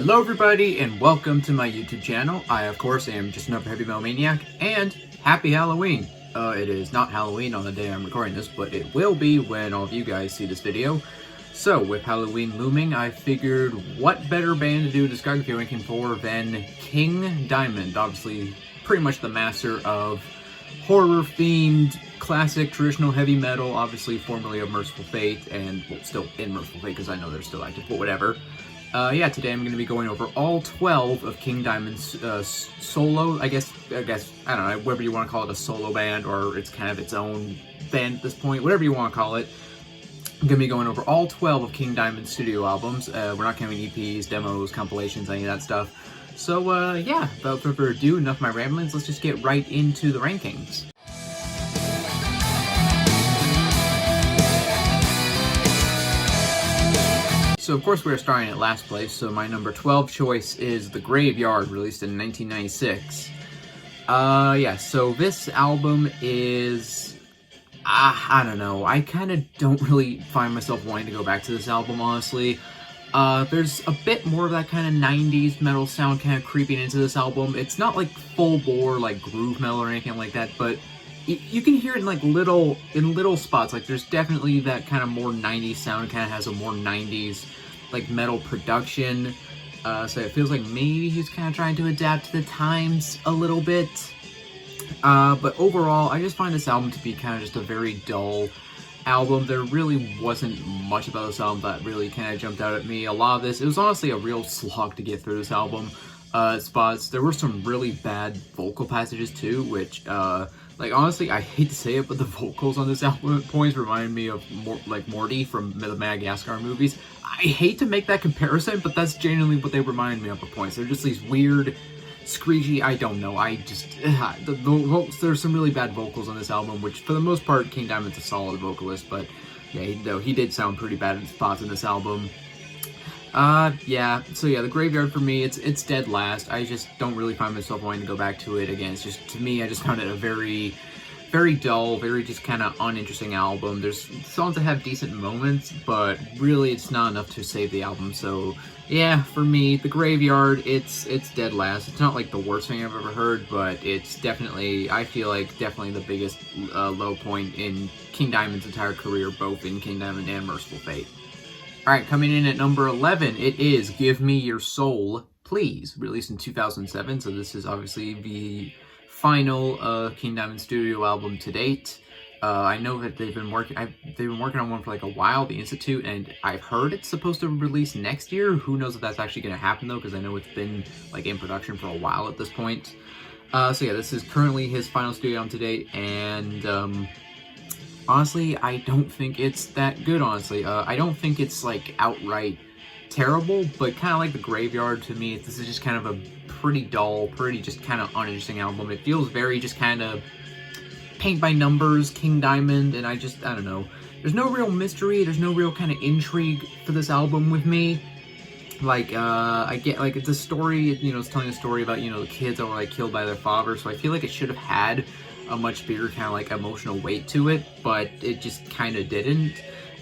Hello everybody and welcome to my YouTube channel. I of course am just another heavy metal maniac, and happy Halloween. It is not Halloween on the day I'm recording this, but it will be when all of you guys see this video. So with Halloween looming, I figured what better band to do a discography ranking for than King Diamond. Obviously pretty much the master of horror themed classic traditional heavy metal, obviously formerly of Merciful Fate, and well, still in Merciful Fate because I know they're still active, but whatever. Yeah, today I'm going to be going over all 12 of King Diamond's solo, I guess, I don't know, whether you want to call it a solo band or it's kind of its own band at this point, whatever you want to call it. I'm going to be going over all 12 of King Diamond's studio albums. We're not counting EPs, demos, compilations, any of that stuff. So, yeah, without further ado, enough of my ramblings, let's just get right into the rankings. So of course we're starting at last place, so my number 12 choice is The Graveyard, released in 1996. Yeah, so this album is, I don't know, I kind of don't really find myself wanting to go back to this album, honestly. There's a bit more of that kind of 90s metal sound kind of creeping into this album. It's not like full bore, like groove metal or anything like that, but you can hear it in like little spots. Like there's definitely that kind of more 90s sound, kind of has a more 90s like metal production. So it feels like maybe he's kind of trying to adapt to the times a little bit. But overall, I just find this album to be kind of just a very dull album. There really wasn't much about this album that really kind of jumped out at me. A lot of this, it was honestly a real slog to get through this album. Spots, there were some really bad vocal passages too, which, like, honestly, I hate to say it, but the vocals on this album at points remind me of Morty from the Madagascar movies. I hate to make that comparison, but that's genuinely what they remind me of at points. They're just these weird, screechy, I don't know, there's some really bad vocals on this album, which for the most part, King Diamond's a solid vocalist, but yeah, he did sound pretty bad in spots in this album. Yeah, so yeah, The Graveyard for me, it's dead last. I just don't really find myself wanting to go back to it again. It's just, to me, I just found it a very, very dull, very just kind of uninteresting album. There's songs that have decent moments, but really it's not enough to save the album. So yeah, for me, The Graveyard, it's dead last. It's not like the worst thing I've ever heard, but it's definitely, I feel like, definitely the biggest low point in King Diamond's entire career, both in King Diamond and Merciful Fate. Alright, coming in at number 11, it is Give Me Your Soul, Please, released in 2007, so this is obviously the final King Diamond studio album to date. I know that they've been working on one for like a while, The Institute, and I've heard it's supposed to release next year. Who knows if that's actually going to happen though, because I know it's been like in production for a while at this point. So yeah, this is currently his final studio album to date, and honestly, I don't think it's that good, honestly. I don't think it's, like, outright terrible, but kind of like The Graveyard, to me, this is just kind of a pretty dull, pretty just kind of uninteresting album. It feels very just kind of paint by numbers, King Diamond, and I don't know. There's no real mystery, there's no real kind of intrigue for this album with me. Like, I get, like, it's a story, you know, it's telling a story about, you know, the kids that were, like, killed by their father, so I feel like it should have had a much bigger kind of like emotional weight to it, but it just kind of didn't.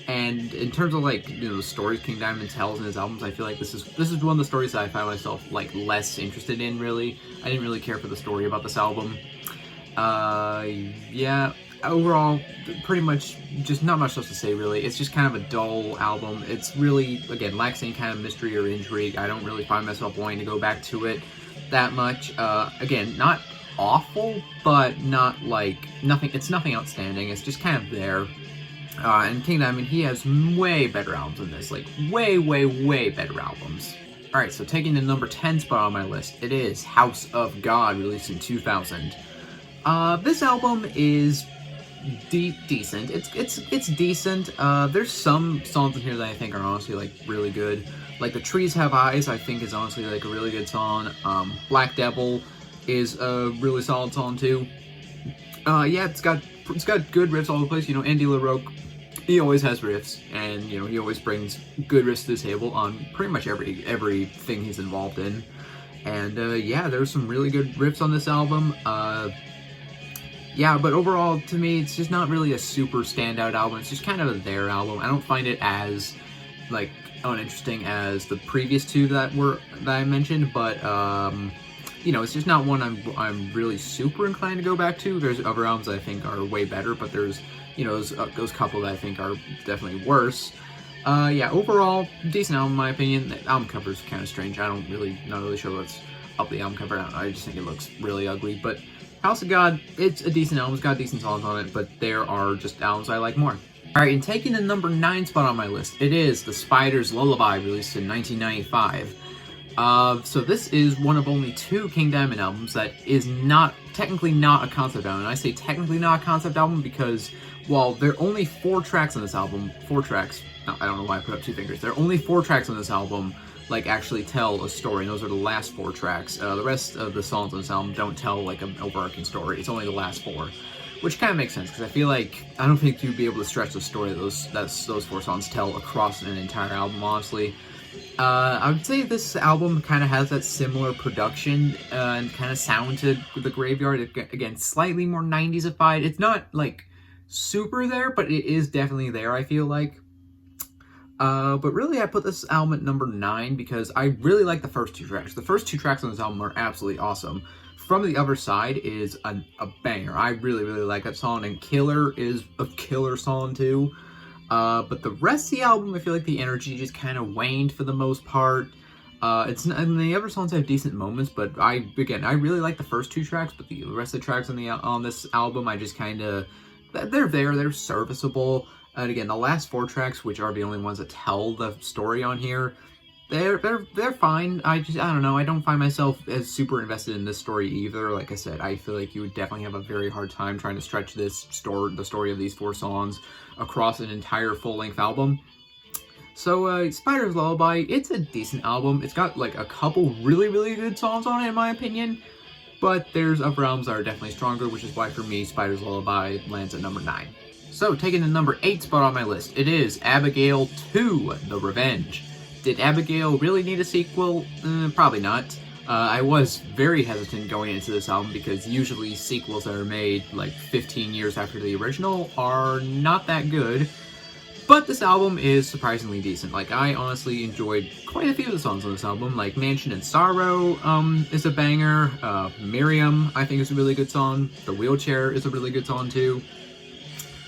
And in terms of like, you know, the stories King Diamond tells in his albums, I feel like this is one of the stories that I find myself like less interested in, really. I didn't really care for the story about this album. Yeah, overall, pretty much just not much else to say, really. It's just kind of a dull album. It's really, again, lacks any kind of mystery or intrigue. I don't really find myself wanting to go back to it that much. Again, not awful, but not like it's nothing outstanding. It's just kind of there. And King Diamond, he has way better albums than this, like way better albums. Alright, so taking the number 10 spot on my list, it is House of God, released in 2000. This album is decent. It's decent. There's some songs in here that I think are honestly like really good. Like The Trees Have Eyes, I think is honestly like a really good song. Black Devil is a really solid song too. Yeah, it's got good riffs all over the place. You know, Andy LaRocque, he always has riffs, and you know, he always brings good riffs to the table on pretty much everything he's involved in. And yeah, there's some really good riffs on this album. Yeah, but overall, to me, it's just not really a super standout album. It's just kind of a there album. I don't find it as like uninteresting as the previous two that I mentioned, but you know, it's just not one I'm really super inclined to go back to. There's other albums that I think are way better, but there's, you know, those couple that I think are definitely worse. Yeah, overall, decent album in my opinion. The album cover's kind of strange. Not really sure what's up the album cover. I just think it looks really ugly. But House of God, it's a decent album. It's got decent songs on it, but there are just albums I like more. Alright, and taking the number 9 spot on my list, it is The Spider's Lullaby, released in 1995. So this is one of only 2 King Diamond albums that is technically not a concept album. And I say technically not a concept album because, while there are only 4 tracks on this album, 4 tracks, no, I don't know why I put up 2 fingers, there are only 4 tracks on this album, like, actually tell a story, and those are the last 4 tracks. The rest of the songs on this album don't tell, like, an overarching story. It's only the last 4. Which kind of makes sense, because I feel like, I don't think you'd be able to stretch the story that those 4 songs tell across an entire album, honestly. I would say this album kind of has that similar production and kind of sound to The Graveyard. Again, slightly more 90s-ified. It's not, like, super there, but it is definitely there, I feel like. But really, I put this album at number 9 because I really like the first 2 tracks. The first 2 tracks on this album are absolutely awesome. From the Other Side is a banger. I really like that song, and Killer is a killer song too. But the rest of the album, I feel like the energy just kind of waned for the most part. And the other songs have decent moments, but I really like the first 2 tracks, but the rest of the tracks on this album, I just kind of, they're serviceable. And again, the last 4 tracks, which are the only ones that tell the story on here, they're fine. I don't know. I don't find myself as super invested in this story either. Like I said, I feel like you would definitely have a very hard time trying to stretch the story of these 4 songs across an entire full-length album. So, Spider's Lullaby, it's a decent album. It's got, like, a couple really good songs on it, in my opinion. But there's other albums that are definitely stronger, which is why, for me, Spider's Lullaby lands at number 9. So, taking the number 8 spot on my list, it is Abigail II, The Revenge. Did Abigail really need a sequel? Probably not. I was very hesitant going into this album because usually sequels that are made like 15 years after the original are not that good. But this album is surprisingly decent. Like, I honestly enjoyed quite a few of the songs on this album. Like, Mansion in Sorrow is a banger. Miriam, I think, is a really good song. The Wheelchair is a really good song too.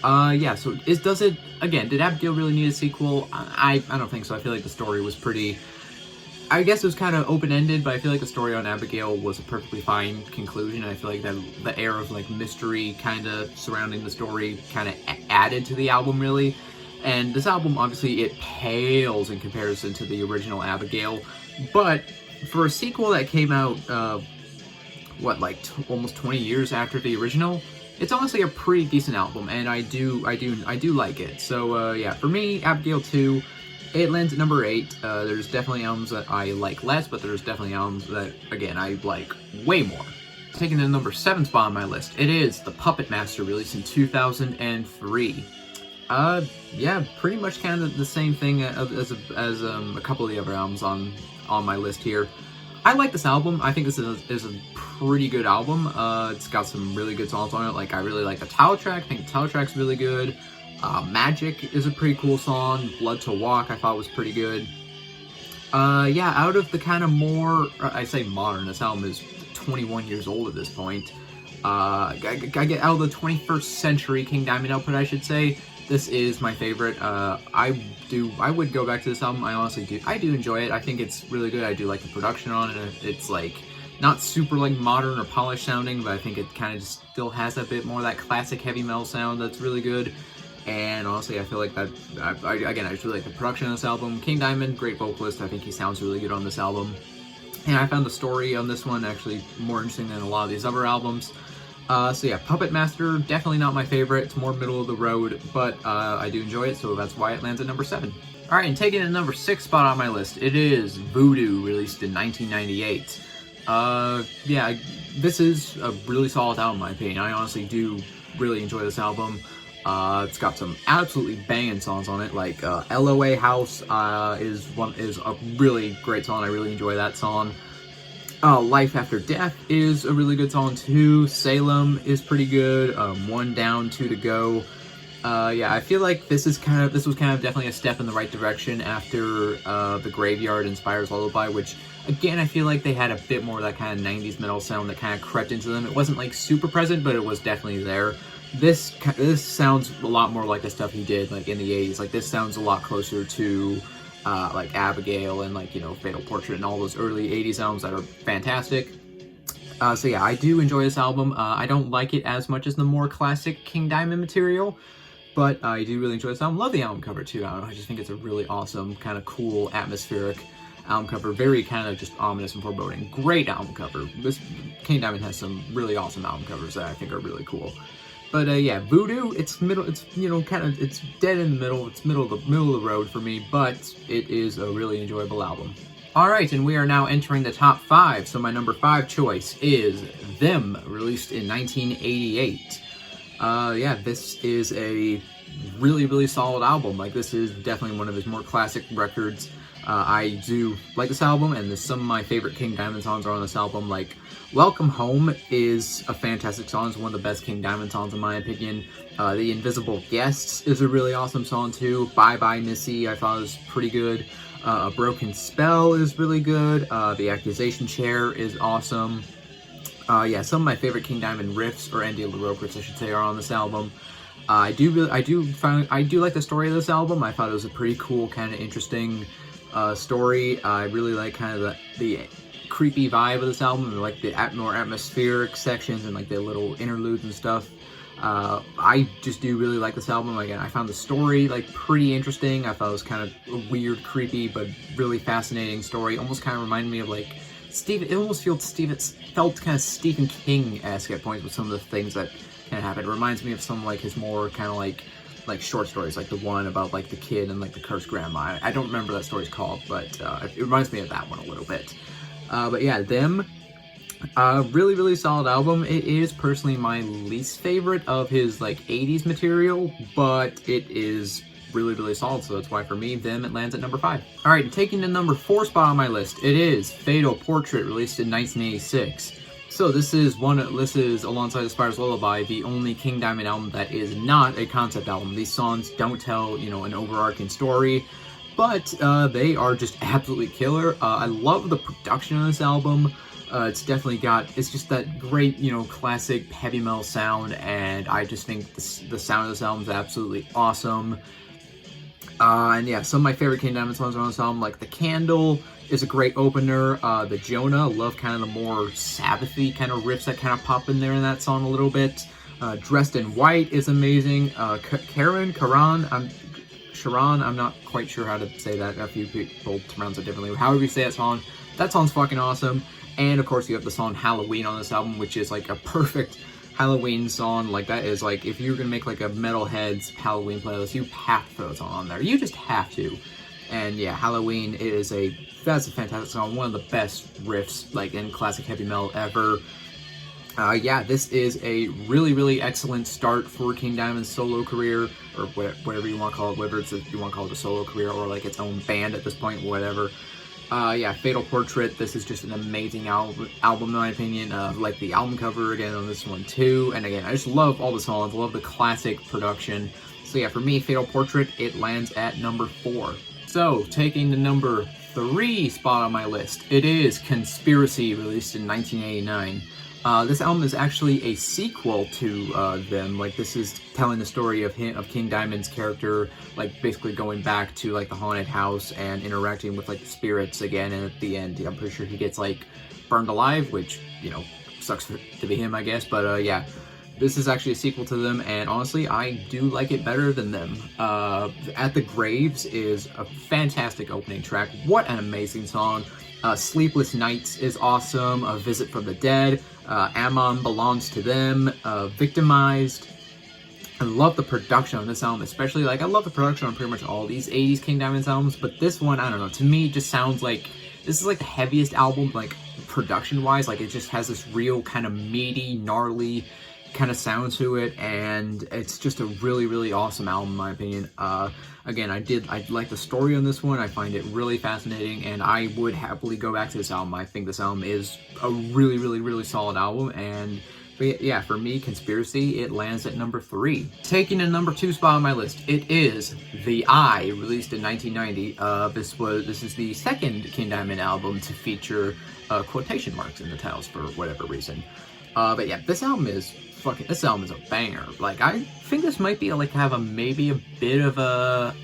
Yeah, so did Abigail really need a sequel? I don't think so. I feel like the story was pretty, I guess it was kind of open-ended, but I feel like the story on Abigail was a perfectly fine conclusion. I feel like that the air of, like, mystery kind of surrounding the story kind of added to the album, really. And this album, obviously, it pales in comparison to the original Abigail, but for a sequel that came out, almost 20 years after the original, it's honestly a pretty decent album, and I do like it. So, yeah, for me, Abigail 2, it lands at number 8. There's definitely albums that I like less, but there's definitely albums that, again, I like way more. Taking the number 7 spot on my list, it is The Puppet Master, released in 2003. Yeah, pretty much kind of the same thing as a couple of the other albums on my list here. I like this album. I think this is a pretty good album. It's got some really good songs on it. Like, I really like the title track. I think the title track's really good. Magic is a pretty cool song. Blood to Walk, I thought, was pretty good. Yeah, out of the kind of more, I say modern, this album is 21 years old at this point. I get out of the 21st century King Diamond output, I should say. This is my favorite. I would go back to this album. I honestly do. I do enjoy it. I think it's really good. I do like the production on it. It's, like, not super, like, modern or polished sounding, but I think it kind of just still has a bit more of that classic heavy metal sound that's really good. And honestly, I feel like that, I just really like the production on this album. King Diamond, great vocalist. I think he sounds really good on this album. And I found the story on this one actually more interesting than a lot of these other albums. So yeah, Puppet Master, definitely not my favorite. It's more middle of the road, but I do enjoy it, so that's why it lands at number 7. Alright, and taking the number 6 spot on my list, it is Voodoo, released in 1998. Yeah, this is a really solid album, in my opinion. I honestly do really enjoy this album. It's got some absolutely banging songs on it, like LOA House is a really great song. I really enjoy that song. Life After Death is a really good song too. Salem is pretty good. One Down, Two to Go. Yeah, I feel like this was kind of definitely a step in the right direction after the Graveyard Inspires Lullaby, which again I feel like they had a bit more of that kind of 90s metal sound that kind of crept into them. It wasn't like super present, but it was definitely there. This sounds a lot more like the stuff he did like in the 80s. Like this sounds a lot closer to like Abigail and like, you know, Fatal Portrait and all those early 80s albums that are fantastic. So yeah, I do enjoy this album. I don't like it as much as the more classic King Diamond material, but I do really enjoy this album. Love the album cover too. I don't know, I just think it's a really awesome, kind of cool, atmospheric album cover. Very kind of just ominous and foreboding. Great album cover. This King Diamond has some really awesome album covers that I think are really cool. But yeah, Voodoo, it's middle. It's, you know, kind of, it's dead in the middle. It's middle of the road for me, but it is a really enjoyable album. All right, and we are now entering the top 5. So my number 5 choice is Them, released in 1988. Yeah, this is a really, really solid album. Like, this is definitely one of his more classic records. I do like this album, and some of my favorite King Diamond songs are on this album. Like, Welcome Home is a fantastic song. It's one of the best King Diamond songs in my opinion. The Invisible Guests is a really awesome song too. Bye Bye Missy I thought was pretty good. A Broken Spell is really good. The Accusation Chair is awesome. Yeah, some of my favorite King Diamond riffs, or Andy LaRocque, I should say, are on this album. I do like the story of this album. I thought it was a pretty cool, kind of interesting story. I really like kind of the creepy vibe of this album, and like the more atmospheric sections and like the little interludes and stuff. I just do really like this album. Again, I found the story like pretty interesting. I thought it was kind of a weird, creepy, but really fascinating story. Almost kind of reminded me of like it almost felt kind of Stephen King-esque at points with some of the things that kind of happened. It reminds me of some like his more kind of like short stories, like the one about like the kid and like the cursed grandma. I don't remember what that story's called, but it reminds me of that one a little bit. But yeah, Them, really, really solid album. It is personally my least favorite of his like 80s material, but it is really, really solid, so that's why for me, Them, it lands at number 5. All right, taking the number 4 spot on my list, it is Fatal Portrait, released in 1986. So this is alongside Inspires Lullaby, the only King Diamond album that is not a concept album. These songs don't tell, you know, an overarching story, but they are just absolutely killer. I love the production on this album. It's just that great, you know, classic heavy metal sound, and I just think the sound of this album is absolutely awesome. And yeah, some of my favorite King Diamond songs are on this album, like The Candle is a great opener. The Jonah, love kind of the more Sabbathy kind of riffs that kind of pop in there in that song a little bit. Dressed in White is amazing. Sharon, I'm not quite sure how to say that. A few people pronounce it differently. However you say that song's fucking awesome. And of course you have the song Halloween on this album, which is like a perfect Halloween song. Like, that is like, if you're gonna make like a metalhead's Halloween playlist, you have to throw a song on there. You just have to. And yeah, Halloween that's a fantastic song. One of the best riffs like in classic heavy metal ever. Yeah, this is a really, really excellent start for King Diamond's solo career, or whatever you want to call it, whether you want to call it a solo career or like its own band at this point, whatever. Yeah, Fatal Portrait, this is just an amazing album in my opinion. Like the album cover again on this one too, and again, I just love all the songs, love the classic production. So yeah, for me, Fatal Portrait, it lands at number 4. So, taking the number 3 spot on my list, it is Conspiracy, released in 1989. This album is actually a sequel to Them. Like, this is telling the story of King Diamond's character, like basically going back to like the haunted house and interacting with like the spirits again. And at the end, I'm pretty sure he gets like burned alive, which, you know, sucks to be him, I guess. But yeah, this is actually a sequel to Them, and honestly, I do like it better than Them. At the Graves is a fantastic opening track. What an amazing song. Sleepless Nights is awesome. A Visit from the Dead. Ammon Belongs to Them. Victimized. I love the production on this album, especially, like, I love the production on pretty much all these 80s King Diamond albums, but this one, I don't know, to me, just sounds like, this is like the heaviest album, like, production-wise. Like, it just has this real kind of meaty, gnarly kind of sound to it, and it's just a really, really awesome album in my opinion. Again, I like the story on this one. I find it really fascinating, and I would happily go back to this album. I think this album is a really, really, really solid album, and But yeah, for me, Conspiracy, it lands at number 3. Taking a number 2 spot on my list, it is The Eye, released in 1990. This is the second King Diamond album to feature quotation marks in the titles for whatever reason. But yeah, this album is a banger. Like, I think this might be like have maybe a bit of a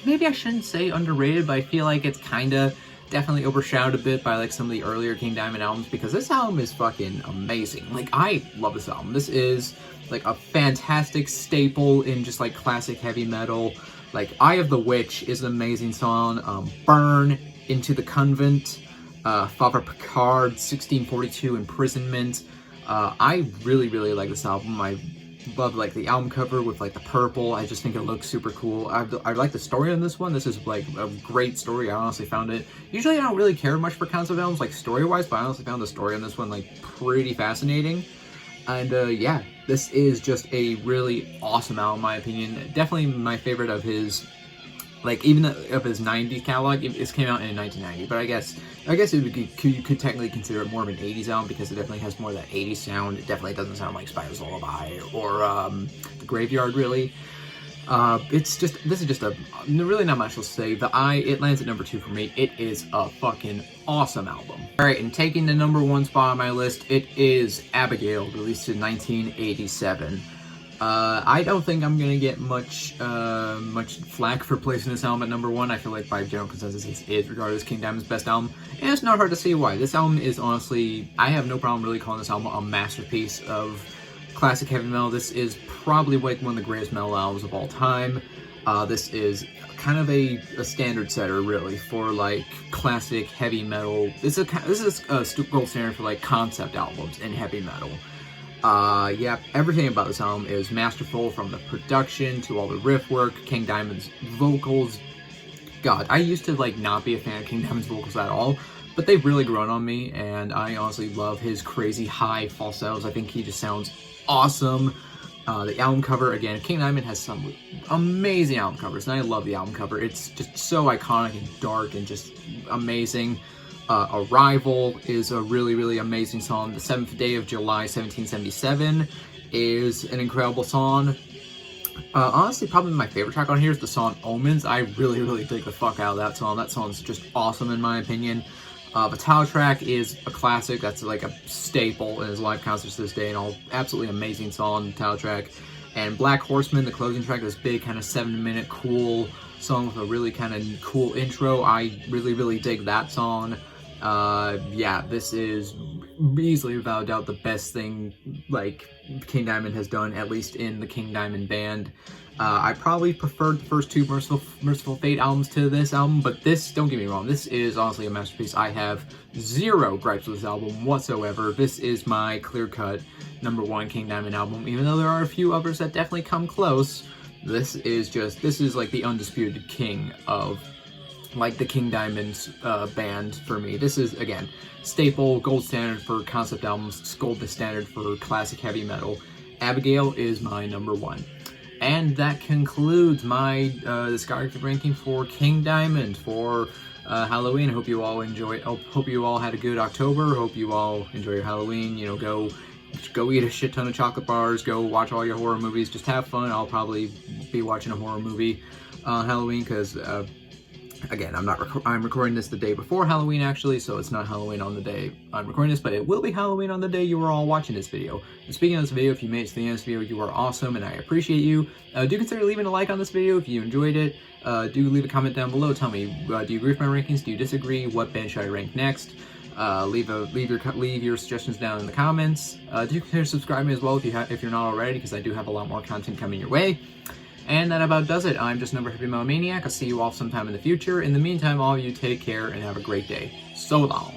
maybe I shouldn't say underrated, but I feel like it's kind of definitely overshadowed a bit by like some of the earlier King Diamond albums, because this album is fucking amazing. Like, I love this album. This is like a fantastic staple in just like classic heavy metal. Like, Eye of the Witch is an amazing song. Burn, Into the Convent, Father Picard, 1642 Imprisonment. I really like this album. I love like the album cover with like the purple. I just think it looks super cool. I like the story on this one. This is like a great story. I honestly found it. Usually I don't really care much for concept albums like story wise, but I honestly found the story on this one like pretty fascinating. And yeah, this is just a really awesome album in my opinion. Definitely my favorite of his, like, even of his 90s catalog. It came out in 1990, but I guess you could technically consider it more of an 80s album, because it definitely has more of that 80s sound. It definitely doesn't sound like Spider's Lullaby or The Graveyard, really. This is just really not much to say. The Eye, it lands at number 2 for me. It is a fucking awesome album. Alright, and taking the number 1 spot on my list, it is Abigail, released in 1987. I don't think I'm gonna get much flack for placing this album at number 1. I feel like by general consensus it is regarded as King Diamond's best album, and it's not hard to see why. This album is honestly, I have no problem really calling this album a masterpiece of classic heavy metal. This is probably like one of the greatest metal albums of all time. This is kind of a standard setter really for like classic heavy metal. This is a gold standard for like concept albums in heavy metal. Yeah, everything about this album is masterful, from the production to all the riff work, King Diamond's vocals. God, I used to like not be a fan of King Diamond's vocals at all, but they've really grown on me, and I honestly love his crazy high falsettos. I think he just sounds awesome. The album cover, again, King Diamond has some amazing album covers, and I love the album cover. It's just so iconic and dark and just amazing. Arrival is a really amazing song. The 7th Day of July 1777 is an incredible song. Honestly, probably my favorite track on here is the song Omens. I really dig the fuck out of that song. That song's just awesome in my opinion. The title track is a classic. That's like a staple in his live concerts to this day, and all absolutely amazing song, the title track. And Black Horseman, the closing track, this big kind of 7-minute cool song with a really kind of cool intro. I really dig that song. Yeah, this is easily without a doubt the best thing like King Diamond has done, at least in the King Diamond band. I probably preferred the first 2 Merciful Fate albums to this album, but this, don't get me wrong, this is honestly a masterpiece. I have zero gripes with this album whatsoever. This is my clear-cut number 1 King Diamond album, even though there are a few others that definitely come close. This is like the undisputed king of like the King Diamond band for me. This is, again, staple, gold standard for concept albums, gold standard for classic heavy metal. Abigail is my number 1. And that concludes my discography ranking for King Diamond for Halloween. I hope you all enjoyed. I hope you all had a good October. Hope you all enjoy your Halloween. You know, go eat a shit ton of chocolate bars. Go watch all your horror movies. Just have fun. I'll probably be watching a horror movie on Halloween because again, I'm recording this the day before Halloween actually, so it's not Halloween on the day I'm recording this, but it will be Halloween on the day you are all watching this video. And speaking of this video, if you made it to the end of this video, you are awesome and I appreciate you. Do consider leaving a like on this video if you enjoyed it. Do leave a comment down below. Tell me, do you agree with my rankings? Do you disagree? What band should I rank next? Leave your suggestions down in the comments. Do consider subscribing as well if you're not already, because I do have a lot more content coming your way. And that about does it. I'm just another Happy Metal Maniac. I'll see you all sometime in the future. In the meantime, all of you take care and have a great day. So long.